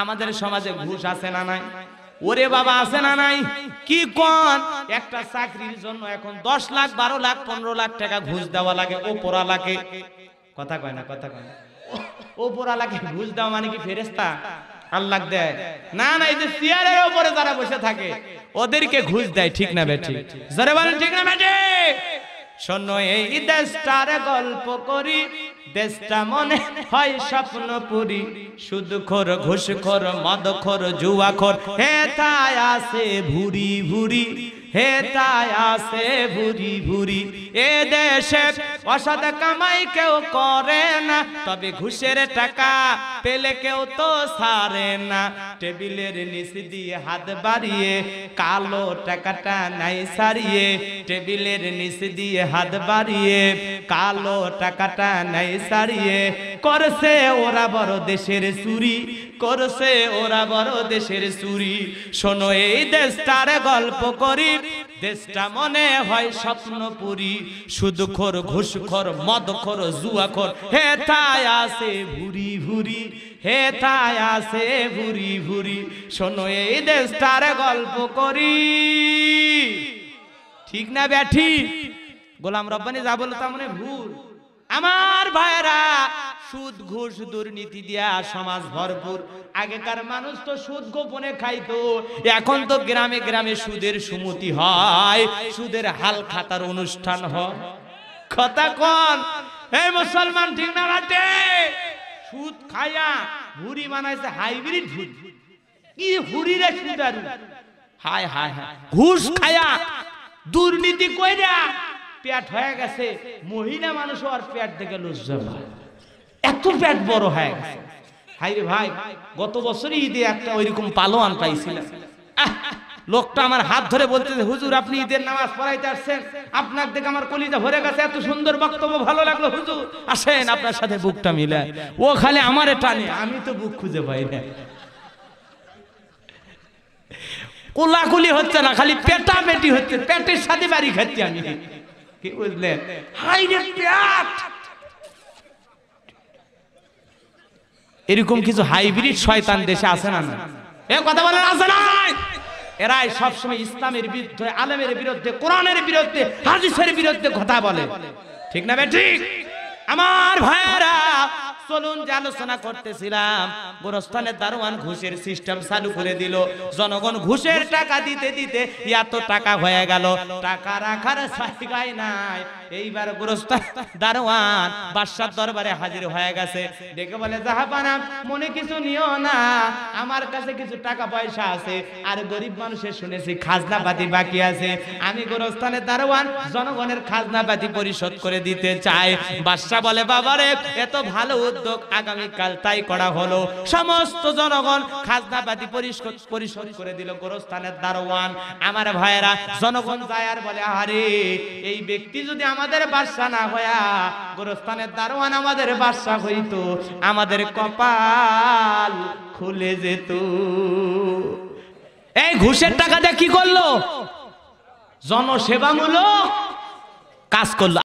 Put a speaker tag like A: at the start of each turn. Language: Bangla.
A: আমাদের সমাজে ঘুষ আছে না নাই? ওরে বাবা আছে না নাই? কি কোন একটা চাকরির জন্য এখন 10 লাখ 12 লাখ 15 লাখ টাকা ঘুষ দেওয়া লাগে ওপরালাকে। কথা কয় না, কথা কয় না। ওপরালাকে ঘুষ দেওয়া মানে কি ফেরেশতা আল্লাহ দেয়? না না, এই যে চেয়ারের উপরে যারা বসে থাকে ওদেরকে ঘুষ দেয়। ঠিক না বেঠিক? যারা বলেন ঠিক না বেঠিক? শোনো এই দেশটার গল্প করি, দেশটা মনে হয় স্বপ্নপুরী, সুদখোর ঘুষখোর মদখোর জুয়াখোর হেথায় আছে ভুরি ভুরি, হেথায় আছে ভুরি ভুরি। এ দেশে অসৎ কামাই কেউ করে না, তবে ঘুষের টাকা পেলে কেউ তো ছাড়ে না। টেবিলের নিচ দিয়ে হাত বাড়িয়ে কালো টাকাটা নাই সারিয়ে, টেবিলের নিচ দিয়ে হাত বাড়িয়ে কালো টাকাটা নাই সারিয়ে, করছে ওরা বড় দেশের চুরি, করছে ওরা বড় দেশের চুরি। শোনো এই দেশটার গল্প করি, দেশটা মনে হয় স্বপ্নপুরী, সুদখোর ঘুষখোর মদখোর জুয়াখোর হেথায় আছে ভুরি ভুরি, হেথায় আছে ভুরি ভুরি। শোনো এই দেশটার গল্প করি। ঠিক না ব্যাঠি? গোলাম রব্বানি যা বলতো তা মনে ভুল। আমার ভাইরা, সুদ ঘুষ দুর্নীতি দিয়া সমাজ ভরপুর। আগেকার মানুষ তো সুদ গোপনে খাইতো, এখন তো গ্রামে গ্রামে সুদের সুমতি হয়, সুদের হাল খাতার অনুষ্ঠান হয়। কথা কোন এই মুসলমান? ঠিক না বাটে? সুদ খায়া ভুরি বানাইছে হাইব্রিড ভুরি। কি ভুরি রে সুদারু! হায় হায় হায়! ঘুষ খায়া দুর্নীতি কইরা পেট হয়ে গেছে। মহিলা মানুষ আর পেট দেখে লজ্জা পায়, এত পেট বড় হয়ে গেছে। হাই রে ভাই, গত বছরই ঈদে একটা ওইরকম পালোয়ান পাইছিলাম। লোকটা আমার হাত ধরে বলতেছে, হুজুর আপনি ঈদের নামাজ পড়াইতে আসছেন, আপনার দেখে আমার কলিজা ভরে গেছে, এত সুন্দর বক্তব্য ভালো লাগলো হুজুর, আসেন আপনার সাথে বুকটা মিলায়। ও খালি আমারে টানে, আমি তো বুক খুঁজে পাই না। কোলাকুলি হচ্ছে না, খালি পেটা পেটি হচ্ছে, পেটের সাথে বাড়ি খাচ্ছি আমি। কি বুঝলেন? হাই রে পেট! এরকম কিছু হাইব্রিড শয়তান দেশে আছে না? না এ কথা বলেন, আছে না? এরাই সবসময় ইসলামের বিরুদ্ধে, আলেমের বিরুদ্ধে, কোরআনের বিরুদ্ধে, হাদিসের বিরুদ্ধে কথা বলে। ঠিক না ঠিক? আমার ভাইরা, চলুন যে আলোচনা করতেছিলাম, গোরস্থানের দারোয়ান ঘুষের সিস্টেম চালু করে দিল। জনগণ ঘুষের টাকা দিতে দিতে এত টাকা হয়ে গেল, টাকা রাখার জায়গায় নাই। এইবার গোরস্থান দারোয়ান বাদশার দরবারে হাজির হয়ে গেছে। ডেকে বলে, জাহাপানা মনে কিছু নিও না, আমার কাছে কিছু টাকা পয়সা আছে, আর গরিব মানুষের শুনেছি খাজনা পাতি বাকি আছে, আমি গোরস্থানের দারোয়ান জনগণের খাজনা পাতি পরিশোধ করে দিতে চাই। বাদশা বলে, বাবারে এত ভালো উদ্যোগ, আগামীকাল তাই করা হলো। সমস্ত জনগণ খাজনা পাতি পরিশোধ করে দিল গোরস্থানের দারোয়ান। আমার ভাইয়েরা, জনগণ যায় আর বলে, আরে এই ব্যক্তি যদি আমাদের বাদশা না হইয়া গোরস্থানের দারোয়ান আমাদের বাদশা হইতো, আমাদের কপাল খুলে যেত। এই ঘুষের টাকা দিয়ে কি করলো? জনসেবামূলক কাজ করলো।